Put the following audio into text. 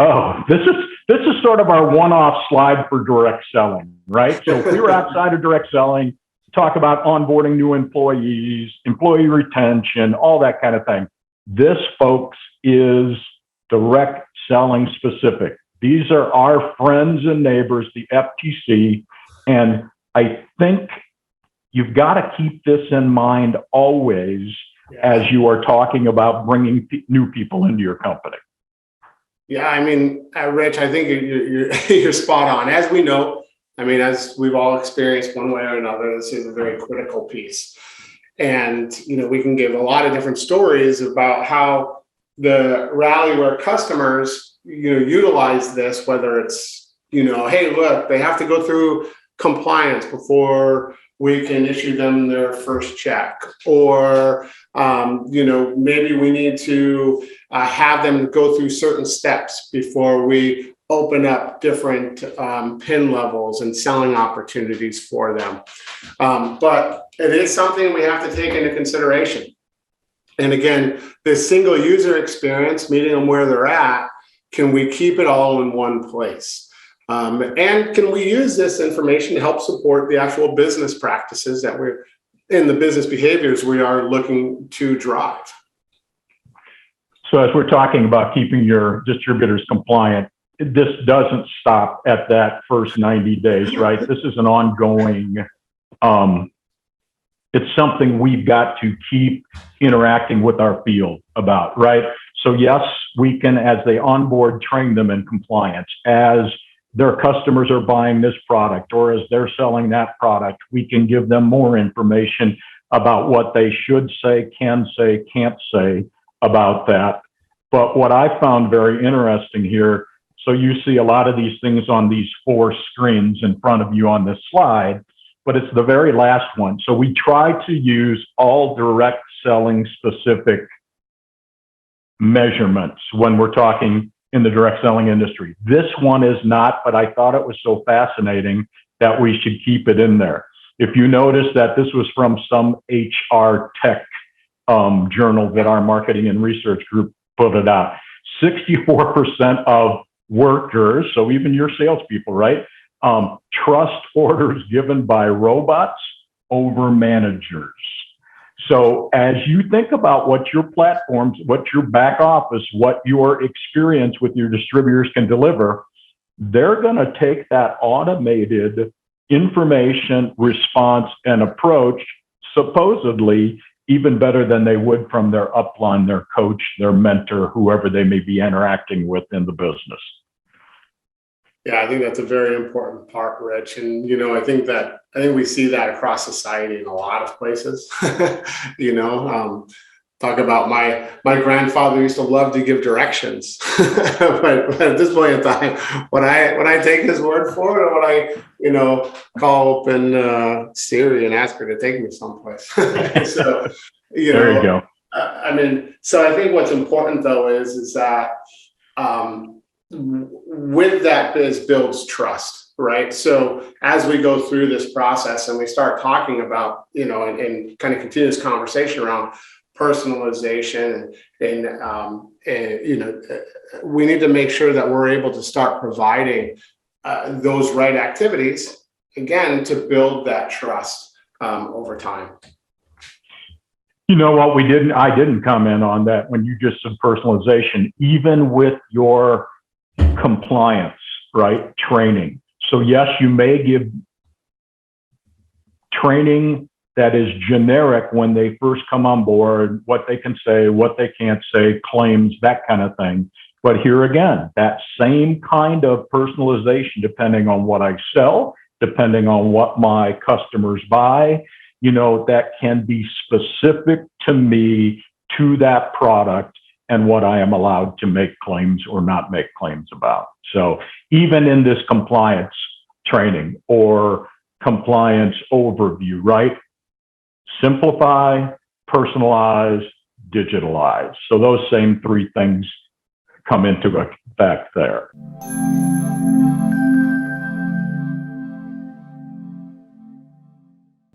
Oh, this is sort of our one-off slide for direct selling, right? So if we were outside of direct selling, talk about onboarding new employees, employee retention, all that kind of thing. This, folks, is direct selling specific. These are our friends and neighbors, the FTC, and I think you've got to keep this in mind always as you are talking about bringing new people into your company. Yeah, I mean, Rich, I think you're spot on. As we know, I mean, as we've all experienced one way or another, this is a very critical piece. And, we can give a lot of different stories about how the Rallyware customers, utilize this, whether it's, hey, look, they have to go through compliance before we can issue them their first check, or maybe we need to have them go through certain steps before we open up different PIN levels and selling opportunities for them. But it is something we have to take into consideration. And again, this single user experience, meeting them where they're at, can we keep it all in one place? And can we use this information to help support the actual business practices that we're in, the business behaviors we are looking to drive? So as we're talking about keeping your distributors compliant, this doesn't stop at that first 90 days, right? This is an ongoing, it's something we've got to keep interacting with our field about, right? So yes, we can, as they onboard, train them in compliance. As their customers are buying this product or as they're selling that product, we can give them more information about what they should say, can say, can't say about that. But what I found very interesting here, so you see a lot of these things on these 4 screens in front of you on this slide, but it's the very last one. So we try to use all direct selling specific measurements when we're talking in the direct selling industry. This one is not, but I thought it was so fascinating that we should keep it in there. If you notice that this was from some HR tech journal that our marketing and research group put it out, 64% of workers, so even your salespeople, right, trust orders given by robots over managers. So as you think about what your platforms, what your back office, what your experience with your distributors can deliver, they're going to take that automated information, response, and approach supposedly even better than they would from their upline, their coach, their mentor, whoever they may be interacting with in the business. Yeah, I think that's a very important part, Rich. And, I think we see that across society in a lot of places. Talk about my grandfather used to love to give directions, but at this point in time, when I take his word for it, or when I, call open Siri and ask her to take me someplace. So, there you go. So I think what's important though is that, with that builds trust, right? So as we go through this process and we start talking about, and kind of continuous conversation around personalization and we need to make sure that we're able to start providing those right activities, again, to build that trust over time. You know what, I didn't comment on that when you just said personalization, even with your compliance, right? Training. So yes, you may give training that is generic when they first come on board, what they can say, what they can't say, claims, that kind of thing. But here again, that same kind of personalization, depending on what I sell, depending on what my customers buy, that can be specific to me, to that product, and what I am allowed to make claims or not make claims about. So even in this compliance training or compliance overview, right? Simplify, personalize, digitalize. So those same 3 things come into effect there.